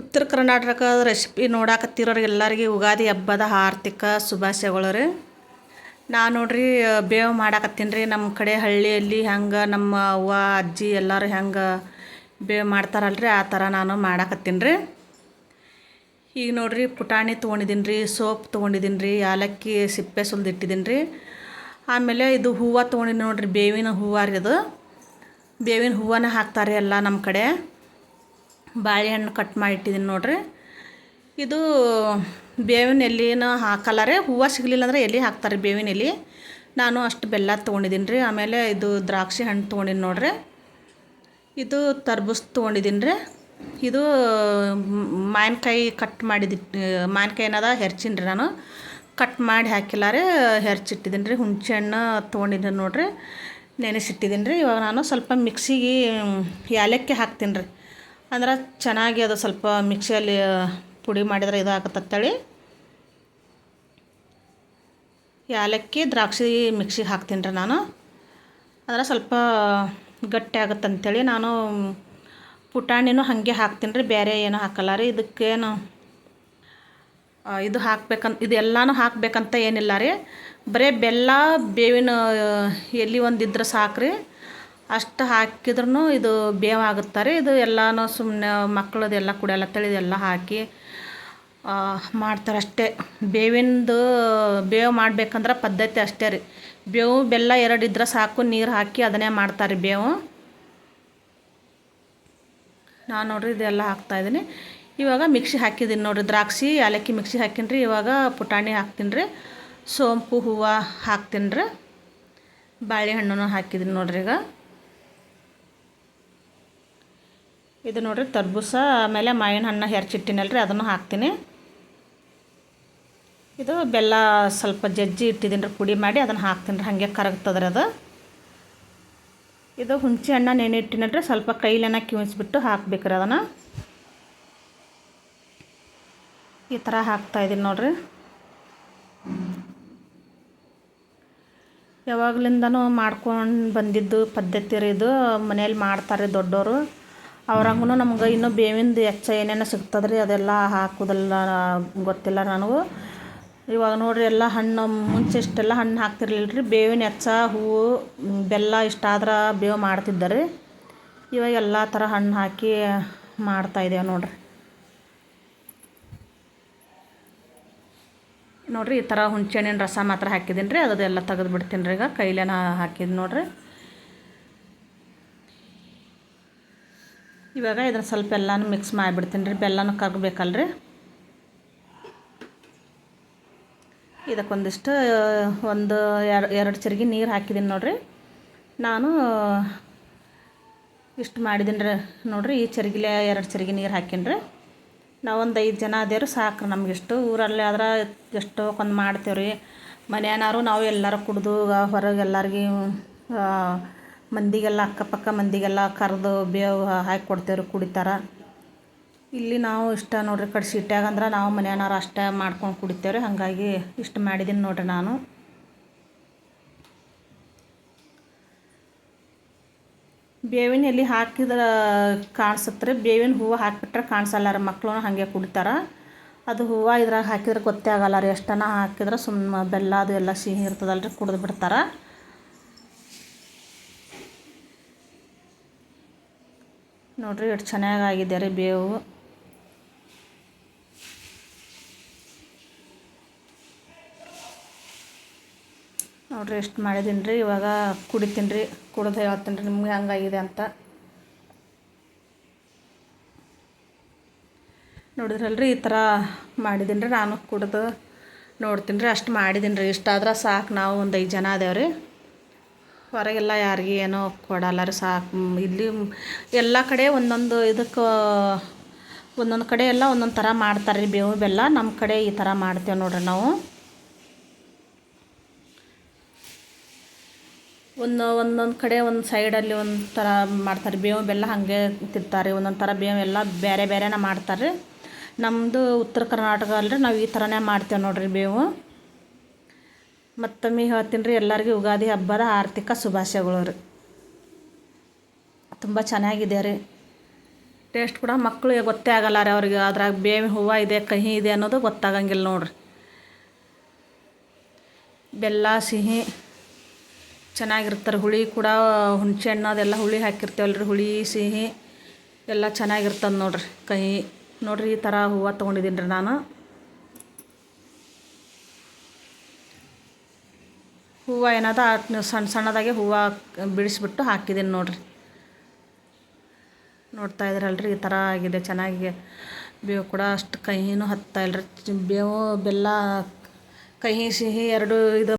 ಉತ್ತರ ಕರ್ನಾಟಕದ ರೆಸಿಪಿ ನೋಡಾಕತ್ತಿರೋರಿಗೆಲ್ಲರಿಗೆ ಯುಗಾದಿ ಹಬ್ಬದ ಆರ್ಥಿಕ ಶುಭಾಶಯಗಳು ರೀ. ನಾನು ನೋಡ್ರಿ ಬೇವು ಮಾಡಾಕತ್ತೀನಿ ರೀ. ನಮ್ಮ ಕಡೆ ಹಳ್ಳಿಯಲ್ಲಿ ಹೆಂಗೆ ನಮ್ಮ ಅವ್ವ ಅಜ್ಜಿ ಎಲ್ಲರೂ ಹೆಂಗೆ ಬೇವು ಮಾಡ್ತಾರಲ್ರಿ ಆ ಥರ ನಾನು ಮಾಡಾಕತ್ತೀನಿ ರೀ. ಈಗ ನೋಡ್ರಿ ಪುಟಾಣಿ ತೊಗೊಂಡಿದ್ದೀನಿ ರೀ, ಸೋಪ್ ತೊಗೊಂಡಿದ್ದೀನಿ ರೀ, ಯಾಲಕ್ಕಿ ಸಿಪ್ಪೆ ಸುಲಿದಿಟ್ಟಿದ್ದೀನಿ ರೀ. ಆಮೇಲೆ ಇದು ಹೂವು ತೊಗೊಂಡಿನಿ ನೋಡ್ರಿ, ಬೇವಿನ ಹೂವು ರೀ. ಇದು ಬೇವಿನ ಹೂವನ್ನ ಹಾಕ್ತಾರೆ ಎಲ್ಲ ನಮ್ಮ ಕಡೆ. ಬಾಳೆಹಣ್ಣು ಕಟ್ ಮಾಡಿ ಇಟ್ಟಿದ್ದೀನಿ ನೋಡ್ರಿ. ಇದು ಬೇವಿನ ಎಲೆನ ಹಾಕಲ್ಲ ರೀ, ಹೂವು ಸಿಗಲಿಲ್ಲ ಅಂದರೆ ಎಲೆ ಹಾಕ್ತಾರೆ ಬೇವಿನ ಎಲೆ. ನಾನು ಅಷ್ಟು ಬೆಲ್ಲ ತೊಗೊಂಡಿದ್ದೀನಿ ರೀ. ಆಮೇಲೆ ಇದು ದ್ರಾಕ್ಷಿ ಹಣ್ಣು ತೊಗೊಂಡಿನಿ ನೋಡ್ರಿ. ಇದು ತರ್ಬೂಸ್ ತೊಗೊಂಡಿದ್ದೀನಿ ರೀ. ಇದು ಮಾವಿನಕಾಯಿ ಕಟ್ ಮಾಡಿದಿಟ್ಟು ಮಾವಿನಕಾಯಿ ಏನದ ಹೆರ್ಚಿನಿ ರೀ. ನಾನು ಕಟ್ ಮಾಡಿ ಹಾಕಿಲ್ಲ ರೀ, ಹೆರ್ಚಿಟ್ಟಿದ್ದೀನಿ ರೀ. ಹುಣಸೆ ಹಣ್ಣು ತೊಗೊಂಡಿದ್ದೀನಿ ನೋಡ್ರಿ, ನೆನೆಸಿಟ್ಟಿದ್ದೀನಿ ರೀ. ಇವಾಗ ನಾನು ಸ್ವಲ್ಪ ಮಿಕ್ಸಿಗೆ ಏಲಕ್ಕಿ ಹಾಕ್ತೀನಿ ರೀ. ಅಂದ್ರೆ ಚೆನ್ನಾಗಿ ಅದು ಸ್ವಲ್ಪ ಮಿಕ್ಸಿಯಲ್ಲಿ ಪುಡಿ ಮಾಡಿದ್ರೆ ಇದು ಆಗತ್ತಂತೇಳಿ ಏಲಕ್ಕಿ ದ್ರಾಕ್ಷಿ ಮಿಕ್ಸಿಗೆ ಹಾಕ್ತೀನಿ ರೀ ನಾನು. ಅಂದ್ರೆ ಸ್ವಲ್ಪ ಗಟ್ಟಿ ಆಗುತ್ತಂತೇಳಿ ನಾನು ಪುಟಾಣಿನೂ ಹಾಗೆ ಹಾಕ್ತೀನಿ ರೀ, ಬೇರೆ ಏನೂ ಹಾಕಲ್ಲ ರೀ. ಇದಕ್ಕೇನು ಇದು ಹಾಕ್ಬೇಕಂತ ಇದೆಲ್ಲನೂ ಹಾಕಬೇಕಂತ ಏನಿಲ್ಲ ರೀ. ಬರೀ ಬೆಲ್ಲ ಬೇವಿನ ಎಲೆ ಒಂದಿದ್ರೆ ಸಾಕ್ರಿ, ಅಷ್ಟು ಹಾಕಿದ್ರೂ ಇದು ಬೇವಾಗುತ್ತಾರೆ. ಇದು ಎಲ್ಲನೂ ಸುಮ್ಮನೆ ಮಕ್ಕಳದೆಲ್ಲ ಕುಡಿಯಲ್ಲ ತಿಳಿದೆಲ್ಲ ಹಾಕಿ ಮಾಡ್ತಾರೆ ಅಷ್ಟೇ. ಬೇವಿಂದು ಬೇವು ಮಾಡ್ಬೇಕಂದ್ರೆ ಪದ್ಧತಿ ಅಷ್ಟೇ ರೀ. ಬೇವು ಬೆಲ್ಲ ಎರಡು ಇದ್ರೆ ಸಾಕು, ನೀರು ಹಾಕಿ ಅದನ್ನೇ ಮಾಡ್ತಾರೆ ಬೇವು. ನಾನು ನೋಡ್ರಿ ಇದೆಲ್ಲ ಹಾಕ್ತಾಯಿದ್ದೀನಿ. ಇವಾಗ ಮಿಕ್ಸಿ ಹಾಕಿದ್ದೀನಿ ನೋಡಿರಿ, ದ್ರಾಕ್ಷಿ ಏಲಕ್ಕಿ ಮಿಕ್ಸಿ ಹಾಕೀನಿ ರೀ. ಇವಾಗ ಪುಟಾಣಿ ಹಾಕ್ತೀನಿ ರೀ, ಸೋಂಪು ಹೂವು ಹಾಕ್ತೀನಿ ರೀ, ಬಾಳೆಹಣ್ಣು ಹಾಕಿದ್ದೀನಿ ನೋಡ್ರಿ. ಈಗ ಇದು ನೋಡ್ರಿ ತರ್ಬೂಸ, ಆಮೇಲೆ ಮಾವಿನ ಹಣ್ಣು ಹೆರ್ಚಿಟ್ಟಿನಲ್ರಿ ಅದನ್ನು ಹಾಕ್ತೀನಿ. ಇದು ಬೆಲ್ಲ ಸ್ವಲ್ಪ ಜಜ್ಜಿ ಇಟ್ಟಿದ್ದೀನಿ ರೀ, ಪುಡಿ ಮಾಡಿ ಅದನ್ನು ಹಾಕ್ತೀನಿ ರೀ, ಹಾಗೆ ಕರಗ್ತದ್ರಿ ಅದು. ಇದು ಹುಣಸೆ ಹಣ್ಣು ನೆನೆ ಇಟ್ಟಿನಲ್ರಿ, ಸ್ವಲ್ಪ ಕೈಲೇನ ಕಿವಿಸ್ಬಿಟ್ಟು ಹಾಕ್ಬೇಕ್ರಿ ಅದನ್ನು. ಈ ಥರ ಹಾಕ್ತಾಯಿದ್ದೀನಿ ನೋಡ್ರಿ. ಯಾವಾಗಲಿಂದನೂ ಮಾಡ್ಕೊಂಡು ಬಂದಿದ್ದು ಪದ್ಧತಿ ರೀ ಇದು. ಮನೇಲಿ ಮಾಡ್ತಾರೆ ದೊಡ್ಡವರು. ಅವ್ರಂಗೂ ನಮ್ಗೆ ಇನ್ನೂ ಬೇವಿಂದು ಹೆಚ್ಚ ಏನೇನೋ ಸಿಗ್ತದೆ ರೀ, ಅದೆಲ್ಲ ಹಾಕೋದೆಲ್ಲ ಗೊತ್ತಿಲ್ಲ ನನಗೂ. ಇವಾಗ ನೋಡಿರಿ ಎಲ್ಲ ಹಣ್ಣು ಮುಂಚೆ ಇಷ್ಟೆಲ್ಲ ಹಣ್ಣು ಹಾಕ್ತಿರ್ಲಿಲ್ಲ ರೀ. ಬೇವಿನ ಹೆಚ್ಚ ಹೂವು ಬೆಲ್ಲ ಇಷ್ಟಾದ್ರೆ ಬೇವು ಮಾಡ್ತಿದ್ದಾರೆ. ಇವಾಗ ಎಲ್ಲ ಥರ ಹಣ್ಣು ಹಾಕಿ ಮಾಡ್ತಾಯಿದ್ದೇವೆ ನೋಡಿರಿ. ನೋಡಿರಿ ಈ ಥರ ಹುಣಸೆ ಹಣ್ಣಿನ ರಸ ಮಾತ್ರ ಹಾಕಿದ್ದೀನಿ ರೀ, ಅದೆಲ್ಲ ತೆಗೆದು ಬಿಡ್ತೀನಿ ರೀ. ಈಗ ಕೈಲೇನ ಹಾಕಿದ್ದು ನೋಡಿರಿ. ಇವಾಗ ಇದನ್ನು ಸ್ವಲ್ಪ ಎಲ್ಲನೂ ಮಿಕ್ಸ್ ಮಾಡಿಬಿಡ್ತೀನಿ ರೀ, ಬೆಲ್ಲನೂ ಕರಗಬೇಕಲ್ರಿ. ಇದಕ್ಕೊಂದಿಷ್ಟು ಒಂದು ಎರಡು ಚರಿಗೆ ನೀರು ಹಾಕಿದ್ದೀನಿ ನೋಡಿರಿ. ನಾನು ಇಷ್ಟು ಮಾಡಿದ್ದೀನಿ ರೀ ನೋಡಿರಿ. ಈ ಚರಿಗಿಲೆ 2 ಚರಿಗೆ ನೀರು ಹಾಕೀನಿ ರೀ. ನಾವೊಂದು 5 ಜನ ಅದೇವ್ರಿ, ಸಾಕು ನಮಗಿಷ್ಟು. ಊರಲ್ಲಿ ಆದ್ರೆ ಎಷ್ಟೋ ಕೊಂದು ಮಾಡ್ತೇವೆ ರೀ. ಮನೆಯನ್ನಾರು ನಾವು ಎಲ್ಲರೂ ಕುಡಿದು ಹೊರಗೆ ಎಲ್ಲರಿಗೆ ಮಂದಿಗೆಲ್ಲ ಅಕ್ಕಪಕ್ಕ ಮಂದಿಗೆಲ್ಲ ಕರೆದು ಬೇವು ಹಾಕಿ ಕೊಡ್ತೇವ್ರಿ, ಕುಡಿತಾರೆ. ಇಲ್ಲಿ ನಾವು ಇಷ್ಟ ನೋಡ್ರಿ, ಕಡೆ ಸಿಟ್ಯಾಗ ಅಂದ್ರೆ ನಾವು ಮನೆಯನ್ನಾರು ಅಷ್ಟೇ ಮಾಡ್ಕೊಂಡು ಕುಡಿತೇವ್ರಿ. ಹಾಗಾಗಿ ಇಷ್ಟು ಮಾಡಿದ್ದೀನಿ ನೋಡ್ರಿ ನಾನು. ಬೇವಿನ ಎಲೆ ಹಾಕಿದ್ರೆ ಕಾಣಿಸುತ್ತೆ ರೀ, ಬೇವಿನ ಹೂವು ಹಾಕಿಬಿಟ್ರೆ ಕಾಣಿಸಲ್ಲ ರೀ. ಮಕ್ಕಳು ಹಾಗೆ ಕುಡಿತಾರೆ. ಅದು ಹೂವು ಇದ್ರಾಗ ಹಾಕಿದ್ರೆ ಗೊತ್ತೇ ಆಗಲ್ಲ ರೀ. ಎಷ್ಟನ ಹಾಕಿದ್ರೆ ಸುಮ್ಮನೆ ಬೆಲ್ಲ ಅದು ಎಲ್ಲ ಸಿಹಿ ಇರ್ತದಲ್ರಿ, ಕುಡಿದು ಬಿಡ್ತಾರೆ. ನೋಡಿರಿ ಎಷ್ಟು ಚೆನ್ನಾಗಾಗಿದೆ ರೀ ಬೇವು. ನೋಡಿರಿ ಎಷ್ಟು ಮಾಡಿದ್ದೀನಿ ರೀ. ಇವಾಗ ಕುಡಿತೀನಿ ರೀ, ಕುಡಿದು ಹೇಳ್ತೀನಿ ರೀ ನಿಮ್ಗೆ ಹಂಗಾಗಿದೆ ಅಂತ. ನೋಡಿದ್ರಲ್ರಿ ಈ ಥರ ಮಾಡಿದ್ದೀನಿ ರೀ. ನಾನು ಕುಡಿದು ನೋಡ್ತೀನಿ ರೀ, ಅಷ್ಟು ಮಾಡಿದ್ದೀನಿ ರೀ. ಇಷ್ಟಾದ್ರೆ ಸಾಕು. ನಾವು ಒಂದು 5 ಜನ ಅದೇವ್ರಿ. ಹೊರಗೆಲ್ಲ ಯಾರಿಗೆ ಏನೋ ಕೊಡಲ್ಲ ರೀ, ಸಾಕು. ಇಲ್ಲಿ ಎಲ್ಲ ಕಡೆ ಒಂದೊಂದು ಇದಕ್ಕೆ ಒಂದೊಂದು ಕಡೆ ಎಲ್ಲ ಒಂದೊಂದು ಥರ ಮಾಡ್ತಾರೆ ರೀ ಬೇವು ಬೆಲ್ಲ. ನಮ್ಮ ಕಡೆ ಈ ಥರ ಮಾಡ್ತೇವೆ ನೋಡ್ರಿ ನಾವು. ಒಂದೊಂದು ಕಡೆ ಒಂದು ಸೈಡಲ್ಲಿ ಒಂದು ಥರ ಮಾಡ್ತಾರೆ ಬೇವು ಬೆಲ್ಲ, ಹಾಗೆ ತಿಂತಾರೆ. ಒಂದೊಂದು ಥರ ಬೇವು ಎಲ್ಲ ಬೇರೆ ಬೇರೆನ ಮಾಡ್ತಾರೆ. ನಮ್ಮದು ಉತ್ತರ ಕರ್ನಾಟಕ ಅಲ್ರಿ, ನಾವು ಈ ಥರನೇ ಮಾಡ್ತೇವೆ ನೋಡ್ರಿ ಬೇವು. ಮತ್ತೊಮ್ಮೆ ಹೇಳ್ತೀನಿ ರೀ, ಎಲ್ಲರಿಗೂ ಯುಗಾದಿ ಹಬ್ಬದ ಆರ್ಥಿಕ ಶುಭಾಶಯಗಳು ರೀ. ತುಂಬ ಚೆನ್ನಾಗಿದೆ ರೀ. ಟೇಸ್ಟ್ ಕೂಡ ಮಕ್ಕಳಿಗೆ ಗೊತ್ತೇ ಆಗಲ್ಲ ರೀ ಅವ್ರಿಗೆ ಅದ್ರಾಗ ಬೇವಿನ ಹೂವು ಇದೆ ಕಹಿ ಇದೆ ಅನ್ನೋದು ಗೊತ್ತಾಗಂಗಿಲ್ಲ ನೋಡ್ರಿ. ಬೆಲ್ಲ ಸಿಹಿ ಚೆನ್ನಾಗಿರ್ತಾರೆ. ಹುಳಿ ಕೂಡ ಹುಣಸೆ ಹಣ್ಣು ಅದೆಲ್ಲ ಹುಳಿ ಹಾಕಿರ್ತೀವಲ್ಲ ರೀ, ಹುಳಿ ಸಿಹಿ ಎಲ್ಲ ಚೆನ್ನಾಗಿರ್ತದೆ ನೋಡ್ರಿ. ಕಹಿ ನೋಡ್ರಿ ಈ ಥರ ಹೂವು ತೊಗೊಂಡಿದ್ದೀನಿ ರೀ ನಾನು. ಹೂವು ಏನದ ಸಣ್ಣ ಸಣ್ಣದಾಗೆ ಹೂವು ಬಿಡಿಸ್ಬಿಟ್ಟು ಹಾಕಿದ್ದೀನಿ ನೋಡ್ರಿ. ನೋಡ್ತಾ ಇದ್ರಲ್ರಿ ಈ ಥರ ಆಗಿದೆ ಚೆನ್ನಾಗಿ. ಬೇವು ಕೂಡ ಅಷ್ಟು ಕಹಿನೂ ಹತ್ತಾ ಇಲ್ಲರಿ. ಬೇವು ಬೆಲ್ಲ ಕಹಿ ಸಿಹಿ ಎರಡು ಇದು